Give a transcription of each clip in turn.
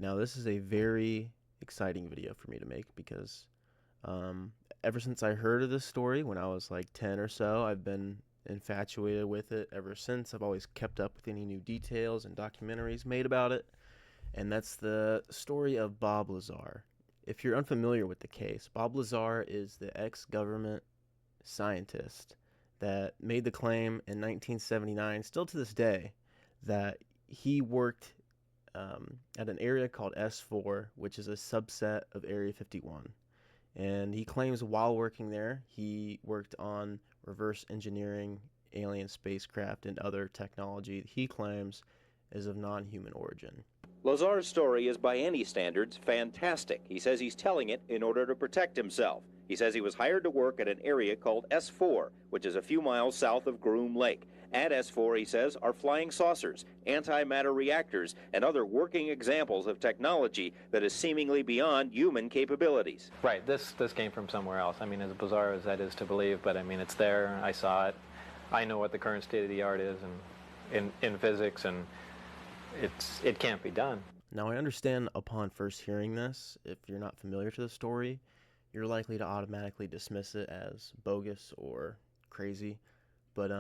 Alright, now this is a very exciting video for me to make because ever since I heard of this story when I was like 10 or so, I've been infatuated with it ever since. I've always kept up with any new details and documentaries made about it, and that's the story of Bob Lazar. If you're unfamiliar with the case, Bob Lazar is the ex-government scientist that made the claim in 1979, still to this day, that he worked at an area called S4, which is a subset of Area 51. And he claims while working there, he worked on reverse engineering alien spacecraft and other technology he claims is of non-human origin. Lazar's story is, by any standards, fantastic. He says he's telling it in order to protect himself. He says he was hired to work at an area called S4, which is a few miles south of Groom Lake. At S4, he says, are flying saucers, antimatter reactors, and other working examples of technology that is seemingly beyond human capabilities. Right, this came from somewhere else. I mean, as bizarre as that is to believe, but I mean, it's there. I saw it. I know what the current state of the art is in physics, and it can't be done. Now, I understand upon first hearing this, if you're not familiar to the story, you're likely to automatically dismiss it as bogus or crazy. But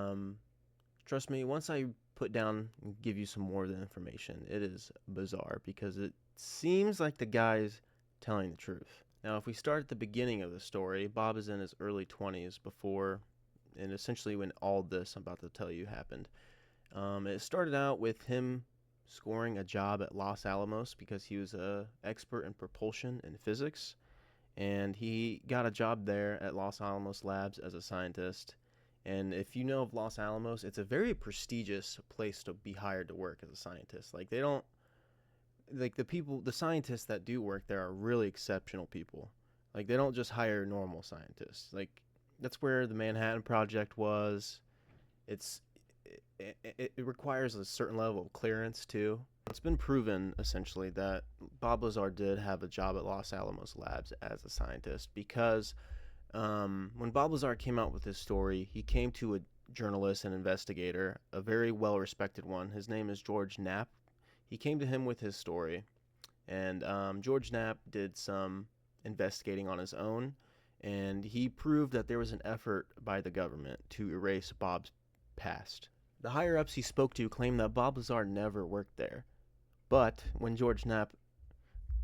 trust me, once I put down and give you some more of the information, it is bizarre because it seems like the guy's telling the truth. Now, if we start at the beginning of the story, Bob is in his early 20s before, and essentially when all this I'm about to tell you happened. It started out with him scoring a job at Los Alamos because he was an expert in propulsion and physics, and he got a job there at Los Alamos Labs as a scientist. And if you know of Los Alamos, it's a very prestigious place to be hired to work as a scientist. Like, they don't, like, the scientists that do work there are really exceptional people. Like, they don't just hire normal scientists. Like, that's where the Manhattan Project was. It requires a certain level of clearance too. It's been proven essentially that Bob Lazar did have a job at Los Alamos Labs as a scientist because when Bob Lazar came out with his story, he came to a journalist and investigator, a very well-respected one. His name is George Knapp. He came to him with his story, and George Knapp did some investigating on his own, and he proved that there was an effort by the government to erase Bob's past. The higher-ups he spoke to claimed that Bob Lazar never worked there, but when George Knapp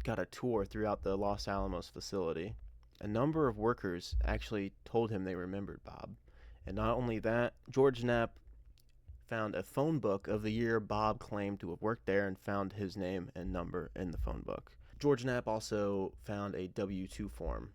got a tour throughout the Los Alamos facility, a number of workers actually told him they remembered Bob. And not only that, George Knapp found a phone book of the year Bob claimed to have worked there and found his name and number in the phone book. George Knapp also found a W-2 form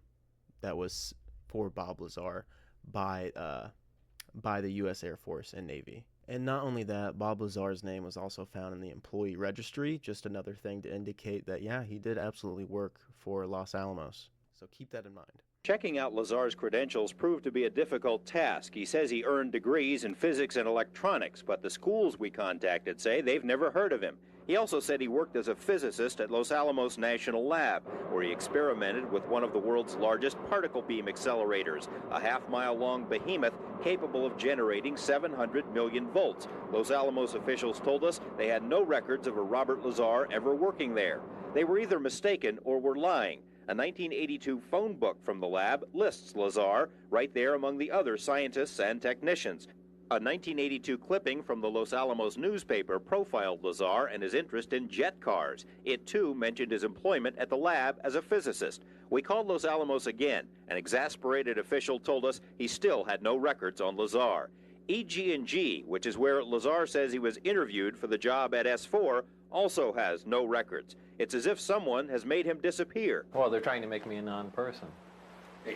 that was for Bob Lazar by the U.S. Air Force and Navy. And not only that, Bob Lazar's name was also found in the employee registry, just another thing to indicate that, yeah, he did absolutely work for Los Alamos. So keep that in mind. Checking out Lazar's credentials proved to be a difficult task. He says he earned degrees in physics and electronics, but the schools we contacted say they've never heard of him. He also said he worked as a physicist at Los Alamos National Lab, where he experimented with one of the world's largest particle beam accelerators, a half-mile-long behemoth capable of generating 700 million volts. Los Alamos officials told us they had no records of a Robert Lazar ever working there. They were either mistaken or were lying. A 1982 phone book from the lab lists Lazar right there among the other scientists and technicians. A 1982 clipping from the Los Alamos newspaper profiled Lazar and his interest in jet cars. It, too, mentioned his employment at the lab as a physicist. We called Los Alamos again. An exasperated official told us he still had no records on Lazar. EG&G, which is where Lazar says he was interviewed for the job at S4, also has no records. It's as if someone has made him disappear. Well, they're trying to make me a non-person.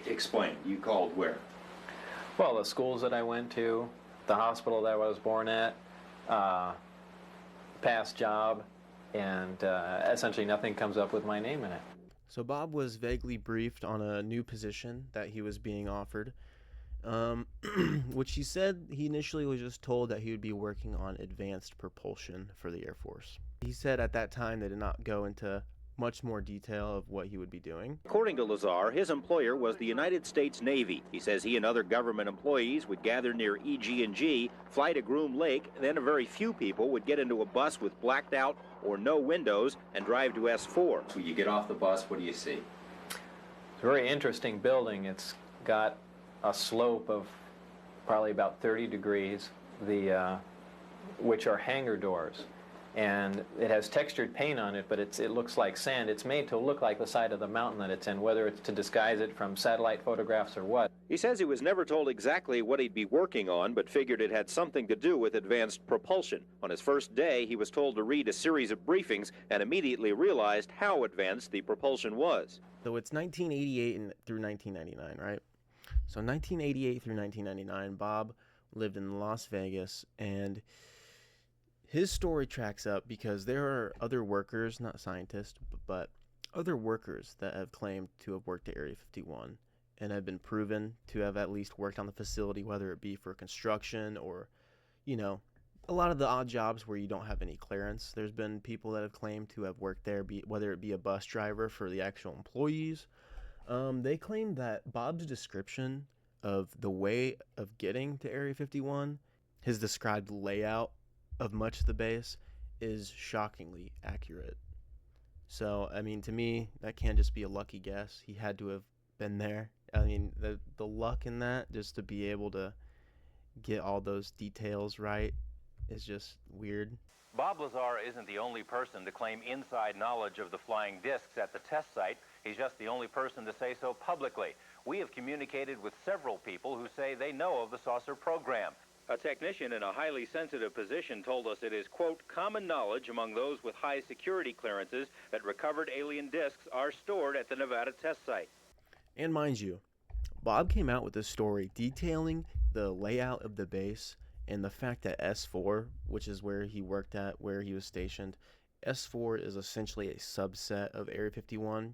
Explain. You called where? Well, the schools that I went to, the hospital that I was born at, past job, and essentially nothing comes up with my name in it. So Bob was vaguely briefed on a new position that he was being offered, which he said he initially was just told that he would be working on advanced propulsion for the Air Force. He said at that time they did not go into much more detail of what he would be doing. According to Lazar, his employer was the United States Navy. He says he and other government employees would gather near EG&G, fly to Groom Lake, then a very few people would get into a bus with blacked out or no windows and drive to S4. When you get off the bus, what do you see? It's a very interesting building. It's got a slope of probably about 30 degrees, which are hangar doors. And it has textured paint on it, but it looks like sand. It's made to look like the side of the mountain that it's in, whether it's to disguise it from satellite photographs or what. He says he was never told exactly what he'd be working on, but figured it had something to do with advanced propulsion. On his first day, he was told to read a series of briefings and immediately realized how advanced the propulsion was. So it's 1988 through 1999, right? So 1988 through 1999, Bob lived in Las Vegas, and his story tracks up because there are other workers, not scientists, but other workers that have claimed to have worked at Area 51 and have been proven to have at least worked on the facility, whether it be for construction or, you know, a lot of the odd jobs where you don't have any clearance. There's been people that have claimed to have worked there, whether it be a bus driver for the actual employees. They claim that Bob's description of the way of getting to Area 51, his described layout of much of the base, is shockingly accurate. So, I mean, to me, that can't just be a lucky guess. He had to have been there. I mean, the luck in that, just to be able to get all those details right, is just weird. Bob Lazar isn't the only person to claim inside knowledge of the flying discs at the test site. He's just the only person to say so publicly. We have communicated with several people who say they know of the saucer program. A technician in a highly sensitive position told us it is, quote, common knowledge among those with high security clearances that recovered alien discs are stored at the Nevada test site. And mind you, Bob came out with this story detailing the layout of the base and the fact that S4, which is where he worked at, where he was stationed, S4 is essentially a subset of Area 51.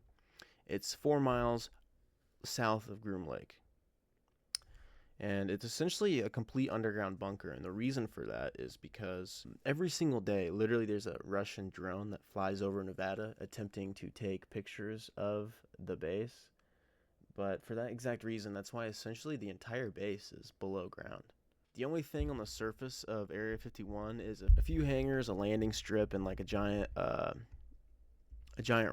It's 4 miles south of Groom Lake. And it's essentially a complete underground bunker. And the reason for that is because every single day, literally there's a Russian drone that flies over Nevada attempting to take pictures of the base. But for that exact reason, that's why essentially the entire base is below ground. The only thing on the surface of Area 51 is a few hangars, a landing strip, and like a giant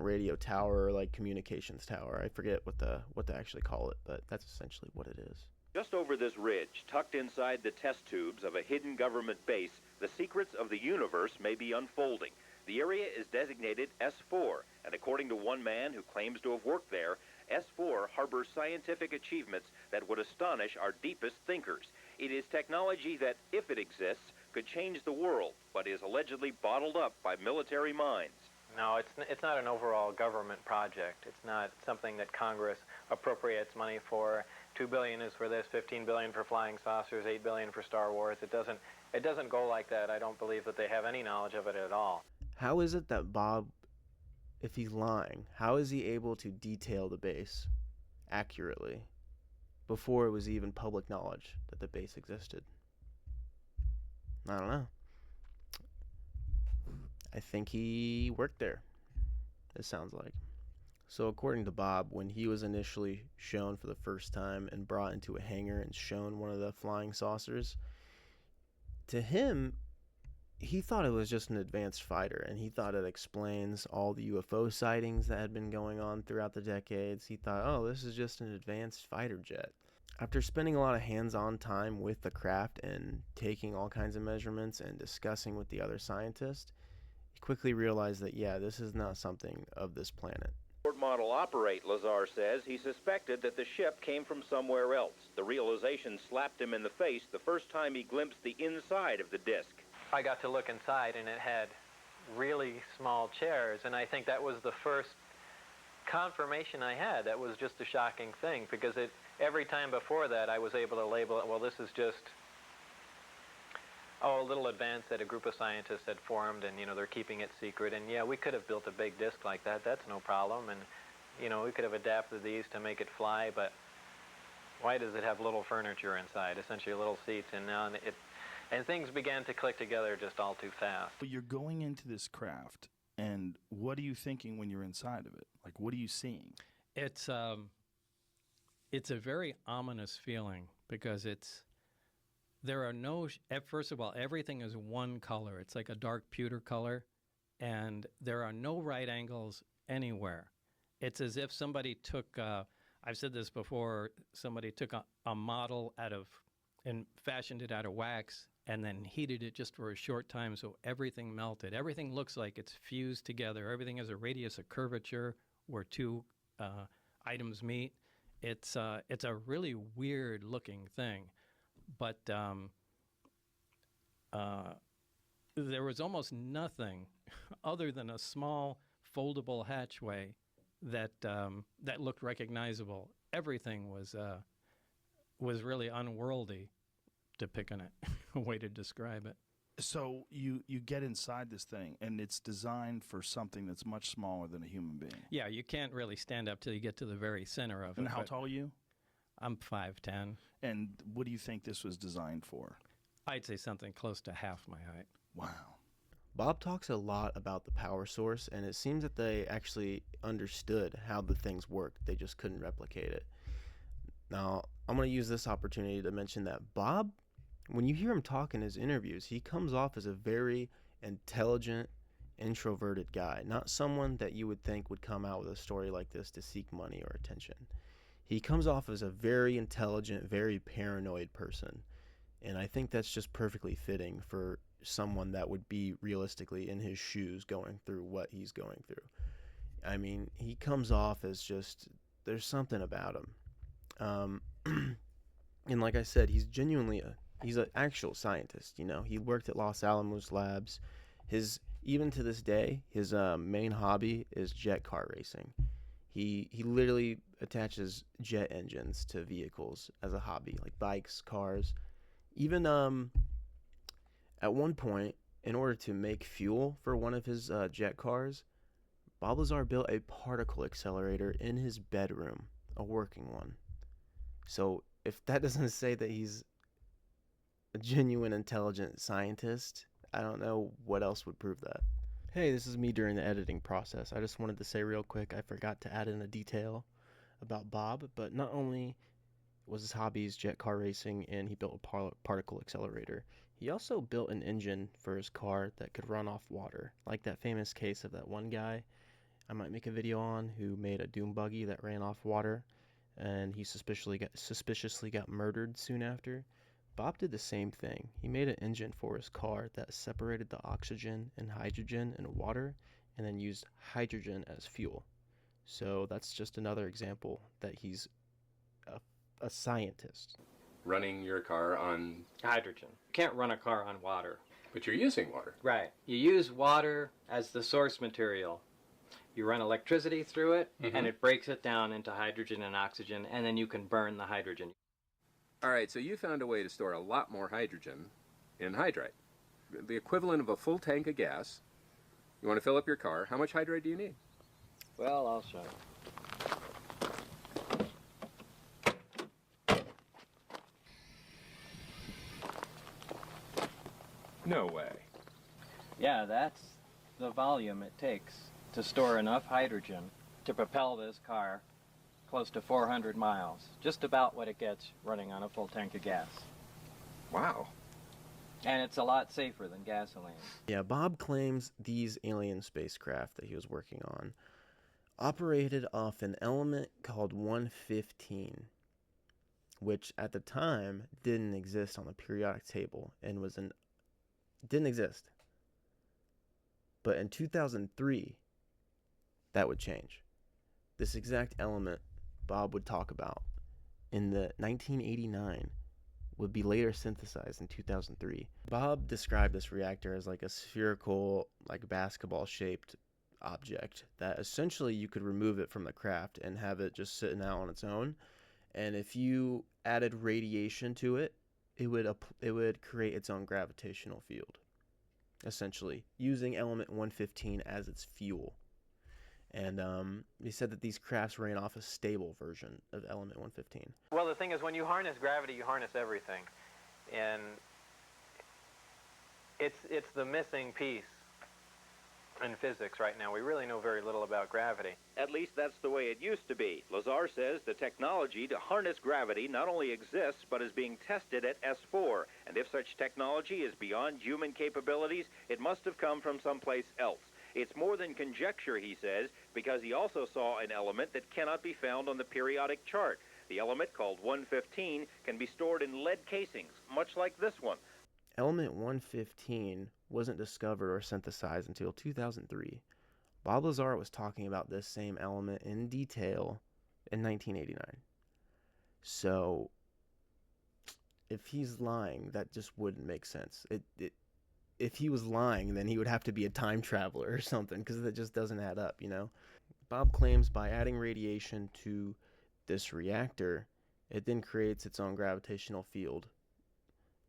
radio tower, like communications tower. I forget what they actually call it, but that's essentially what it is. Just over this ridge, tucked inside the test tubes of a hidden government base, the secrets of the universe may be unfolding. The area is designated S4, and according to one man who claims to have worked there, S4 harbors scientific achievements that would astonish our deepest thinkers. It is technology that, if it exists, could change the world, but is allegedly bottled up by military minds. No, it's not an overall government project. It's not something that Congress appropriates money for. $2 billion is for this, $15 billion for flying saucers, $8 billion for Star Wars. It doesn't go like that. I don't believe that they have any knowledge of it at all. How is it that Bob, if he's lying, how is he able to detail the base accurately before it was even public knowledge that the base existed? I don't know. I think he worked there, it sounds like. So according to Bob, when he was initially shown for the first time and brought into a hangar and shown one of the flying saucers, to him, he thought it was just an advanced fighter, and he thought it explains all the UFO sightings that had been going on throughout the decades. He thought, oh, this is just an advanced fighter jet. After spending a lot of hands-on time with the craft and taking all kinds of measurements and discussing with the other scientists, he quickly realized that, yeah, this is not something of this planet. Ford Model operate, Lazar says. He suspected that the ship came from somewhere else. The realization slapped him in the face the first time he glimpsed the inside of the disc. I got to look inside, and it had really small chairs, and I think that was the first confirmation I had. That was just a shocking thing, because every time before that I was able to label it, well, this is just a little advance that a group of scientists had formed, and they're keeping it secret. And yeah, we could have built a big disc like that. That's no problem. And we could have adapted these to make it fly, but why does it have little furniture inside, essentially little seats? And things began to click together just all too fast. But you're going into this craft And what are you thinking when you're inside of it? Like, what are you seeing? It's a very ominous feeling because there are no, first of all, everything is one color. It's like a dark pewter color, and there are no right angles anywhere. It's as if somebody took, I've said this before, somebody took a model and fashioned it out of wax and then heated it just for a short time so everything melted. Everything looks like it's fused together. Everything has a radius of curvature where two items meet. It's a really weird looking thing, but there was almost nothing other than a small foldable hatchway that looked recognizable. Everything was really unworldly, to pick on it, a way to describe it. So you get inside this thing, and it's designed for something that's much smaller than a human being. Yeah, you can't really stand up till you get to the very center of it. And how tall are you? I'm 5'10". And what do you think this was designed for? I'd say something close to half my height. Wow. Bob talks a lot about the power source, and it seems that they actually understood how the things worked. They just couldn't replicate it. Now, I'm going to use this opportunity to mention that Bob, when you hear him talk in his interviews, he comes off as a very intelligent, introverted guy, not someone that you would think would come out with a story like this to seek money or attention. He comes off as a very intelligent, very paranoid person, and I think that's just perfectly fitting for someone that would be realistically in his shoes going through what he's going through. I mean, he comes off as just, there's something about him. And like I said, he's genuinely he's an actual scientist. You know, he worked at Los Alamos Labs. Even to this day, his main hobby is jet car racing. He literally attaches jet engines to vehicles as a hobby, like bikes, cars. Even at one point, in order to make fuel for one of his jet cars, Bob Lazar built a particle accelerator in his bedroom, a working one. So if that doesn't say that he's a genuine intelligent scientist, I don't know what else would prove that. Hey, this is me during the editing process. I just wanted to say real quick, I forgot to add in a detail about Bob, but not only was his hobbies jet car racing and he built a particle accelerator, he also built an engine for his car that could run off water, like that famous case of that one guy I might make a video on who made a doom buggy that ran off water, and he suspiciously got murdered soon after. Bob did the same thing. He made an engine for his car that separated the oxygen and hydrogen in water and then used hydrogen as fuel. So that's just another example that he's a scientist. Running your car on... Hydrogen. You can't run a car on water. But you're using water. Right. You use water as the source material. You run electricity through it, and it breaks it down into hydrogen and oxygen, and then you can burn the hydrogen. All right, so you found a way to store a lot more hydrogen in hydride. The equivalent of a full tank of gas. You want to fill up your car. How much hydride do you need? Well, I'll show you. No way. Yeah, that's the volume it takes to store enough hydrogen to propel this car close to 400 miles. Just about what it gets running on a full tank of gas. Wow. And it's a lot safer than gasoline. Yeah, Bob claims these alien spacecraft that he was working on operated off an element called 115, which at the time didn't exist on the periodic table and didn't exist. But in 2003, that would change. This exact element Bob would talk about in the 1989 would be later synthesized in 2003. Bob described this reactor as like a spherical, like basketball-shaped object that essentially you could remove it from the craft and have it just sitting out on its own. And if you added radiation to it, it would create its own gravitational field, essentially, using element 115 as its fuel. And he said that these crafts ran off a stable version of element 115. Well, the thing is, when you harness gravity, you harness everything. And it's the missing piece in physics right now. We really know very little about gravity. At least that's the way it used to be. Lazar says the technology to harness gravity not only exists, but is being tested at S4. And if such technology is beyond human capabilities, it must have come from someplace else. It's more than conjecture, he says, because he also saw an element that cannot be found on the periodic chart. The element, called 115, can be stored in lead casings, much like this one. Element 115 wasn't discovered or synthesized until 2003. Bob Lazar was talking about this same element in detail in 1989. So, if he's lying, that just wouldn't make sense. If he was lying, then he would have to be a time traveler or something, because that just doesn't add up, you know? Bob claims by adding radiation to this reactor, it then creates its own gravitational field,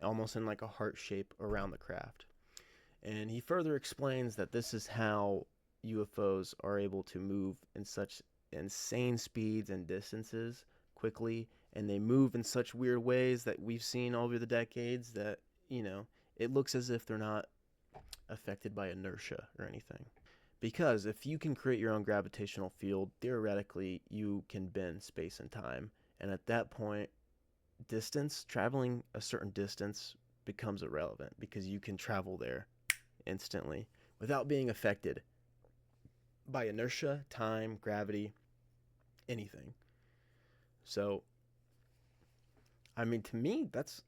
almost in like a heart shape around the craft. And he further explains that this is how UFOs are able to move in such insane speeds and distances quickly, and they move in such weird ways that we've seen over the decades that, you know, it looks as if they're not affected by inertia or anything. Because if you can create your own gravitational field, theoretically, you can bend space and time. And at that point, traveling a certain distance becomes irrelevant, because you can travel there instantly without being affected by inertia, time, gravity, anything. So, I mean, to me, that's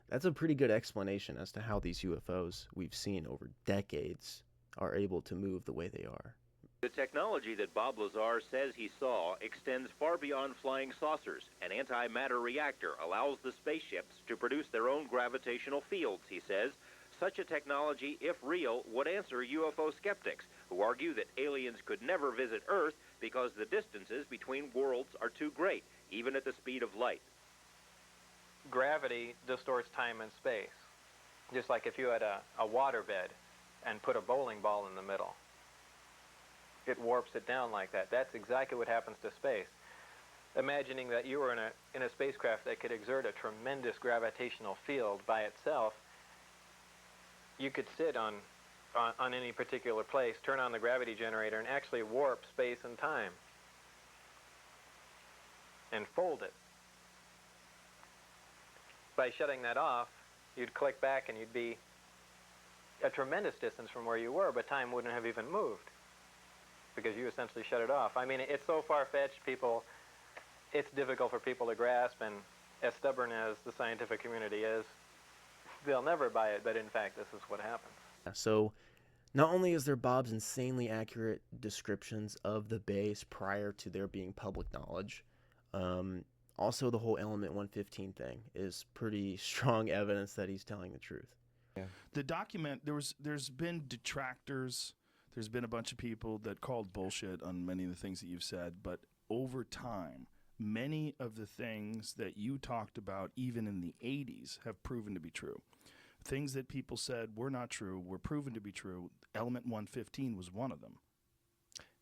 that's a pretty good explanation as to how these UFOs we've seen over decades are able to move the way they are. The technology that Bob Lazar says he saw extends far beyond flying saucers. An antimatter reactor allows the spaceships to produce their own gravitational fields, he says. Such a technology, if real, would answer UFO skeptics, who argue that aliens could never visit Earth because the distances between worlds are too great, even at the speed of light. Gravity distorts time and space, just like if you had a waterbed and put a bowling ball in the middle. It warps it down like that. That's exactly what happens to space. Imagining that you were in a spacecraft that could exert a tremendous gravitational field by itself, you could sit on any particular place, turn on the gravity generator, and actually warp space and time and fold it. By shutting that off, you'd click back and you'd be a tremendous distance from where you were, but time wouldn't have even moved because you essentially shut it off. I mean, it's so far-fetched, it's difficult for people to grasp, and as stubborn as the scientific community is, they'll never buy it, but in fact, this is what happens. So, not only is there Bob's insanely accurate descriptions of the base prior to there being public knowledge, also the whole element 115 thing is pretty strong evidence that he's telling the truth. Yeah. The document, there's been detractors, there's been a bunch of people that called bullshit on many of the things that you've said, but over time, many of the things that you talked about, even in the 80s, have proven to be true. Things that people said were not true were proven to be true. Element 115 was one of them,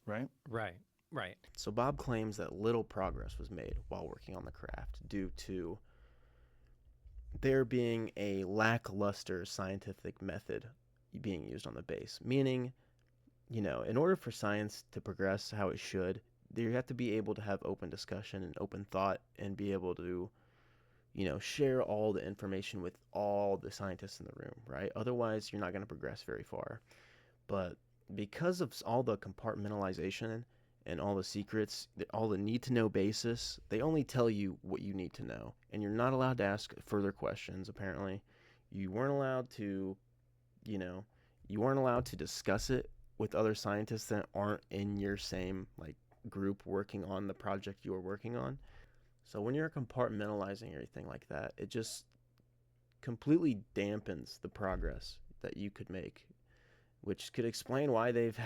right? Right. So Bob claims that little progress was made while working on the craft due to there being a lackluster scientific method being used on the base. Meaning, you know, in order for science to progress how it should, you have to be able to have open discussion and open thought and be able to, you know, share all the information with all the scientists in the room, right? Otherwise, you're not going to progress very far. But because of all the compartmentalization and all the secrets, all the need-to-know basis, they only tell you what you need to know. And you're not allowed to ask further questions, apparently. You weren't allowed to, discuss it with other scientists that aren't in your same, group working on the project you are working on. So when you're compartmentalizing everything like that, it just completely dampens the progress that you could make, which could explain why they've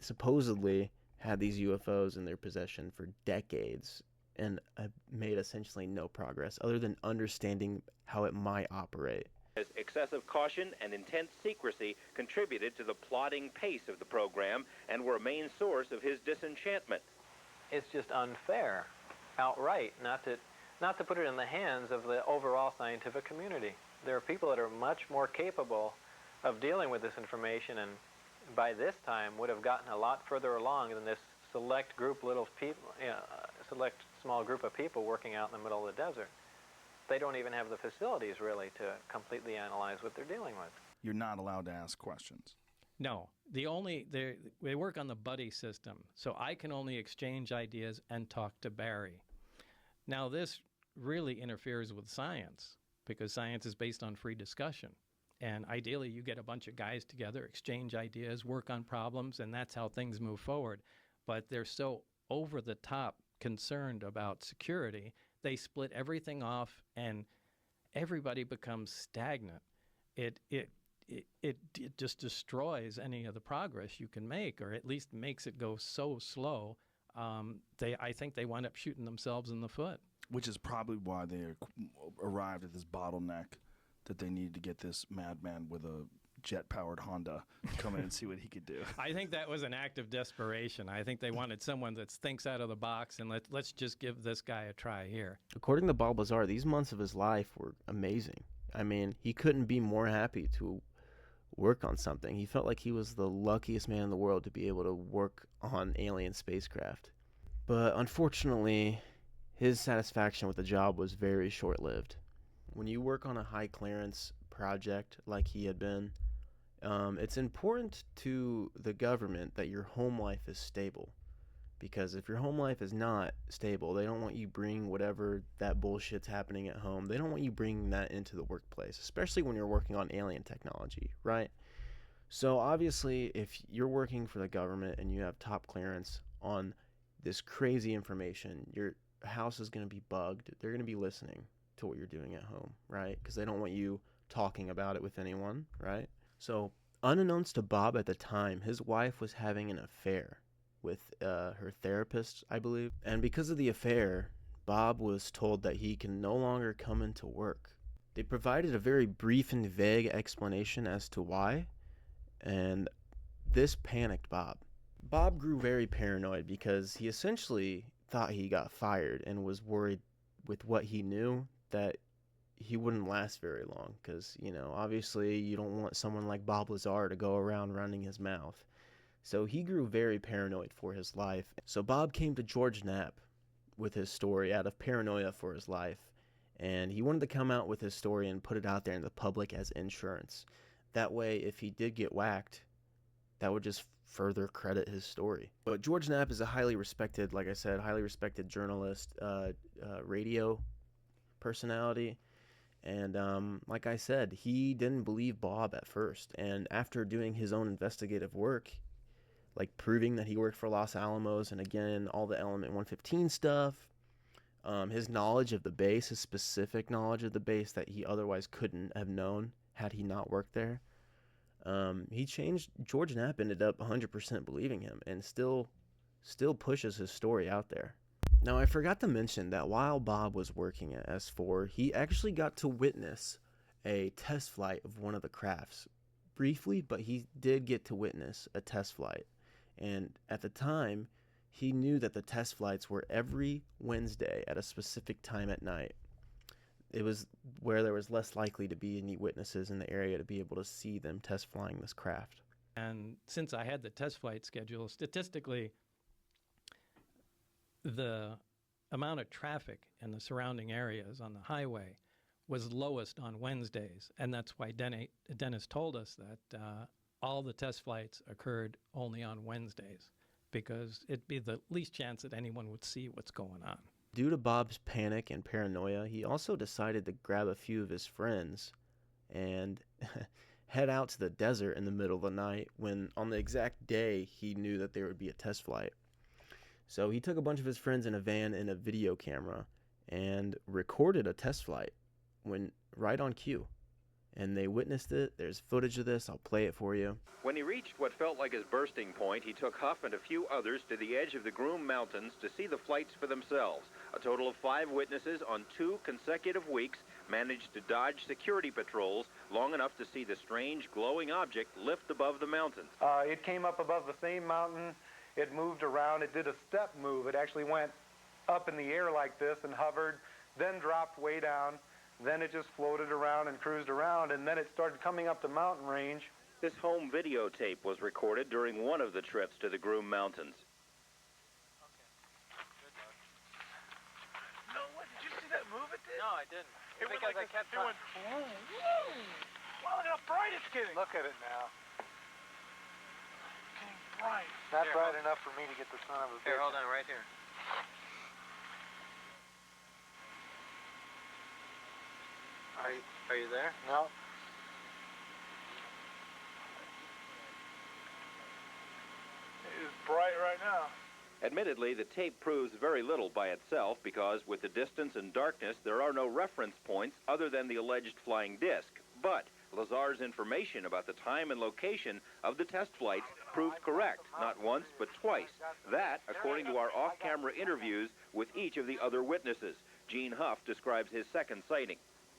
supposedly had these UFOs in their possession for decades and have made essentially no progress other than understanding how it might operate. As excessive caution and intense secrecy contributed to the plodding pace of the program and were a main source of his disenchantment. It's just unfair, outright, not to put it in the hands of the overall scientific community. There are people that are much more capable of dealing with this information and by this time would have gotten a lot further along than this select group, little people, select small group of people working out in the middle of the desert. They don't even have the facilities really to completely analyze what they're dealing with. You're not allowed to ask questions. No, they work on the buddy system, so I can only exchange ideas and talk to Barry. Now, this really interferes with science because science is based on free discussion. And ideally, you get a bunch of guys together, exchange ideas, work on problems, and that's how things move forward. But they're so over the top concerned about security, they split everything off, and everybody becomes stagnant. It just destroys any of the progress you can make, or at least makes it go so slow. I think they wind up shooting themselves in the foot. Which is probably why they arrived at this bottleneck that they needed to get this madman with a jet-powered Honda come in and see what he could do. I think that was an act of desperation. I think they wanted someone that thinks out of the box, and let's just give this guy a try here. According to Bob Lazar, these months of his life were amazing. I mean, he couldn't be more happy to work on something. He felt like he was the luckiest man in the world to be able to work on alien spacecraft. But unfortunately, his satisfaction with the job was very short-lived. When you work on a high-clearance project like he had been, it's important to the government that your home life is stable. Because if your home life is not stable, they don't want you bringing whatever that bullshit's happening at home. They don't want you bringing that into the workplace, especially when you're working on alien technology, right? So obviously, if you're working for the government and you have top clearance on this crazy information, your house is going to be bugged. They're going to be listening to what you're doing at home, right? Because they don't want you talking about it with anyone, right? So unbeknownst to Bob at the time, his wife was having an affair with her therapist, I believe. And because of the affair, Bob was told that he can no longer come into work. They provided a very brief and vague explanation as to why, and this panicked Bob. Bob grew very paranoid because he essentially thought he got fired and was worried with what he knew that he wouldn't last very long because, obviously you don't want someone like Bob Lazar to go around running his mouth. So he grew very paranoid for his life. So Bob came to George Knapp with his story out of paranoia for his life. And he wanted to come out with his story and put it out there in the public as insurance. That way, if he did get whacked, that would just further credit his story. But George Knapp is a highly respected, like I said, highly respected journalist, radio personality. And like I said, he didn't believe Bob at first. And after doing his own investigative work, like proving that he worked for Los Alamos and again, all the Element 115 stuff, his knowledge of the base, his specific knowledge of the base that he otherwise couldn't have known had he not worked there, he changed. George Knapp ended up 100% believing him and still pushes his story out there. Now, I forgot to mention that while Bob was working at S4, he actually got to witness a test flight of one of the crafts. Briefly, but he did get to witness a test flight. And at the time, he knew that the test flights were every Wednesday at a specific time at night. It was where there was less likely to be any witnesses in the area to be able to see them test flying this craft. And since I had the test flight schedule, statistically, the amount of traffic in the surrounding areas on the highway was lowest on Wednesdays. And that's why Dennis told us that all the test flights occurred only on Wednesdays, because it'd be the least chance that anyone would see what's going on. Due to Bob's panic and paranoia, he also decided to grab a few of his friends and head out to the desert in the middle of the night when, on the exact day, he knew that there would be a test flight. So he took a bunch of his friends in a van and a video camera and recorded a test flight right on cue. And they witnessed it. There's footage of this. I'll play it for you. When he reached what felt like his bursting point, he took Huff and a few others to the edge of the Groom Mountains to see the flights for themselves. A total of 5 witnesses on 2 consecutive weeks managed to dodge security patrols long enough to see the strange glowing object lift above the mountains. It came up above the same mountain. It moved around. It did a step move. It actually went up in the air like this and hovered, then dropped way down. Then it just floated around and cruised around, and then it started coming up the mountain range This home videotape was recorded during one of the trips to the Groom Mountains. No, what? Did you see that move it did? No, I didn't. It went like this. It went boom, boom. Wow, look how bright it's getting. Look at it now. It's getting bright. Not bright enough for me to get the son of a bitch. Here, hold on, right here. Are you there? No. It is bright right now. Admittedly, the tape proves very little by itself because with the distance and darkness, there are no reference points other than the alleged flying disc. But Lazar's information about the time and location of the test flights proved correct, not once, but twice. That, according to our off-camera interviews with each of the other witnesses. Gene Huff describes his second sighting.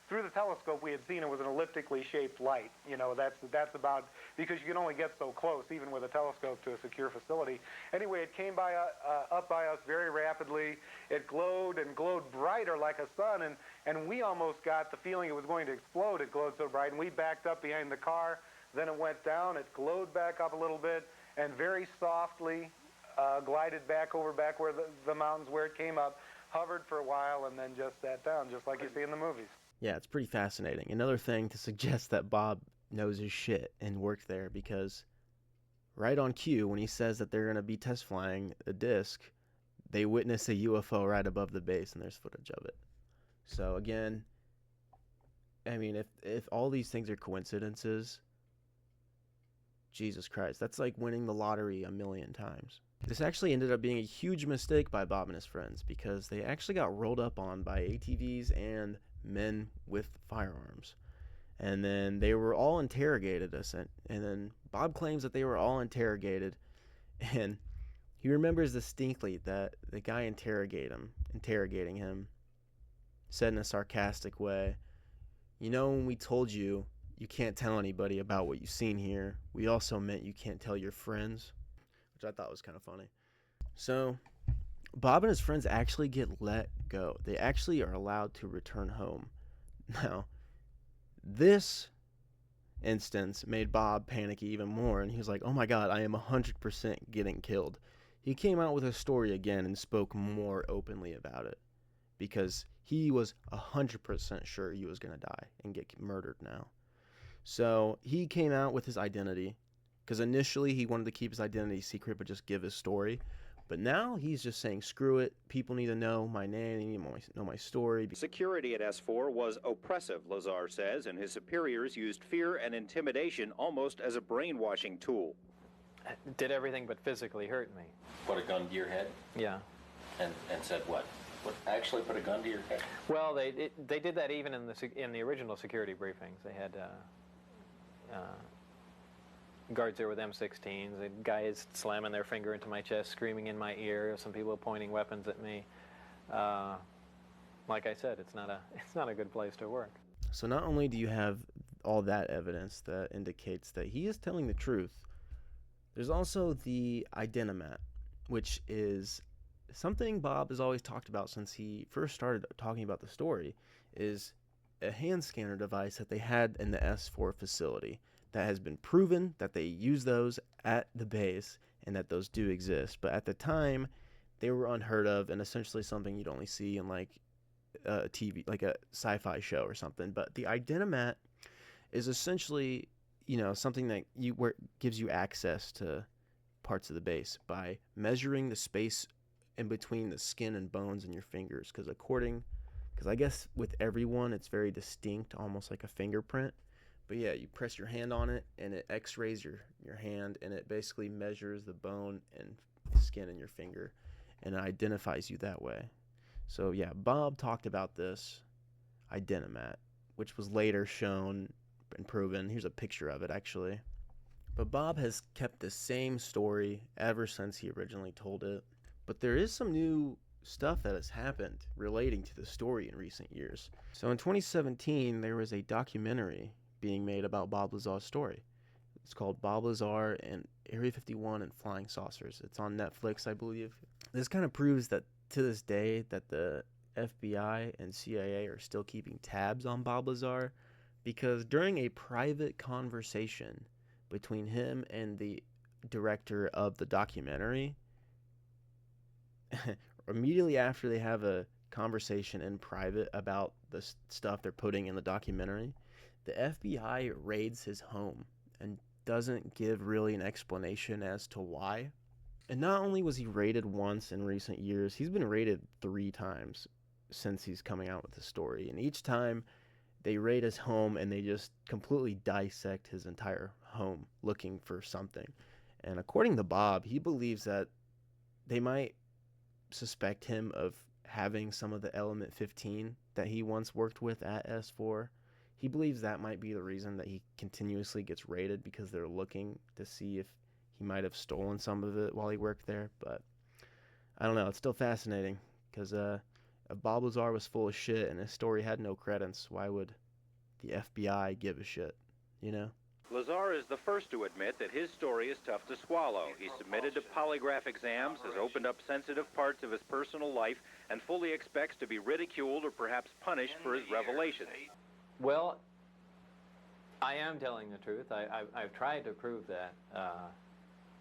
Through the telescope, we had seen it was an elliptically shaped light. You know, that's about, because you can only get so close, even with a telescope, to a secure facility. Anyway, it came by up by us very rapidly. It glowed and glowed brighter like a sun, and we almost got the feeling it was going to explode. It glowed so bright, and we backed up behind the car. Then it went down. It glowed back up a little bit, and very softly glided back over back where the mountains where it came up, hovered for a while, and then just sat down, just like you see in the movies. Yeah, it's pretty fascinating. Another thing to suggest that Bob knows his shit and worked there, because right on cue, when he says that they're going to be test flying a disc, they witness a UFO right above the base, and there's footage of it. So again, I mean, if all these things are coincidences, Jesus Christ, that's like winning the lottery 1,000,000 times. This actually ended up being a huge mistake by Bob and his friends, because they actually got rolled up on by ATVs and men with firearms. And then they were all interrogated, and then Bob claims that they were all interrogated, and he remembers distinctly that the guy interrogating him said in a sarcastic way, "You know, when we told you you can't tell anybody about what you've seen here, we also meant you can't tell your friends," which I thought was kind of funny. So Bob and his friends actually get let go. They actually are allowed to return home. Now, this instance made Bob panic even more, and he was like, "Oh my God, I am 100% getting killed." He came out with a story again and spoke more openly about it, because he was 100% sure he was going to die and get murdered now. So he came out with his identity, because initially he wanted to keep his identity secret but just give his story. But now he's just saying, screw it, people need to know my name, they need to know my story. Security at S4 was oppressive, Lazar says, and his superiors used fear and intimidation almost as a brainwashing tool. It did everything but physically hurt me. Put a gun to your head? Yeah. And said what? Actually put a gun to your head? Well, they did that even in the original security briefings. They had guards there with M16s, the guys slamming their finger into my chest, screaming in my ear, some people pointing weapons at me. Like I said, it's not a good place to work. So not only do you have all that evidence that indicates that he is telling the truth, there's also the identimat, which is something Bob has always talked about since he first started talking about the story, is a hand scanner device that they had in the S4 facility that has been proven that they use those at the base and that those do exist. But at the time, they were unheard of and essentially something you'd only see in like a TV, like a sci-fi show or something. But the identimat is essentially, you know, something that gives you access to parts of the base by measuring the space in between the skin and bones in your fingers. Because I guess with everyone, it's very distinct, almost like a fingerprint. But yeah, you press your hand on it, and it x-rays your hand, and it basically measures the bone and skin in your finger, and it identifies you that way. So yeah, Bob talked about this identimat, which was later shown and proven. Here's a picture of it, actually. But Bob has kept the same story ever since he originally told it. But there is some new stuff that has happened relating to the story in recent years. So in 2017, there was a documentary being made about Bob Lazar's story. It's called Bob Lazar and Area 51 and Flying Saucers. It's on Netflix, I believe. This kind of proves that to this day that the FBI and CIA are still keeping tabs on Bob Lazar, because during a private conversation between him and the director of the documentary. Immediately after they have a conversation in private about the stuff they're putting in the documentary, the FBI raids his home and doesn't give really an explanation as to why. And not only was he raided once in recent years, he's been raided 3 times since he's coming out with the story. And each time they raid his home and they just completely dissect his entire home looking for something. And according to Bob, he believes that they might suspect him of having some of the element 15 that he once worked with at S4. He believes that might be the reason that he continuously gets raided, because they're looking to see if he might have stolen some of it while he worked there. But I don't know. It's still fascinating, because if Bob Lazar was full of shit and his story had no credence, why would the FBI give a shit, you know? Lazar is the first to admit that his story is tough to swallow. He submitted to polygraph exams, has opened up sensitive parts of his personal life, and fully expects to be ridiculed or perhaps punished for his revelations. Well, I am telling the truth. I've tried to prove that.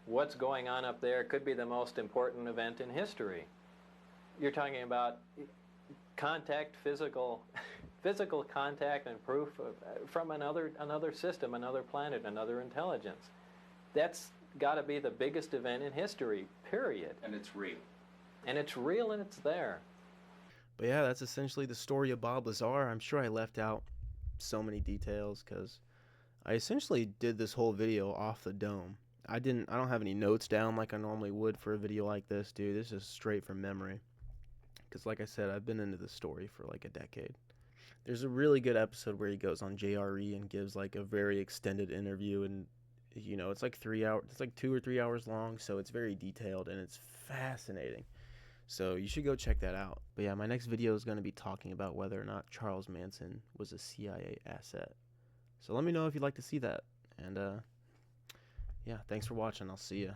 What's going on up there could be the most important event in history. You're talking about contact, physical contact and proof from another system, another planet, another intelligence. That's got to be the biggest event in history, period. And it's real. And it's real and it's there. But yeah, that's essentially the story of Bob Lazar. I'm sure I left out so many details because I essentially did this whole video off the dome. I don't have any notes down like I normally would for a video like this, dude. This is straight from memory. Because like I said, I've been into this story for like a decade. There's a really good episode where he goes on JRE and gives like a very extended interview, and you know, it's like 3 hours, it's like 2 or 3 hours long, so it's very detailed and it's fascinating. So you should go check that out. But yeah, my next video is going to be talking about whether or not Charles Manson was a CIA asset. So let me know if you'd like to see that. And yeah, thanks for watching. I'll see ya.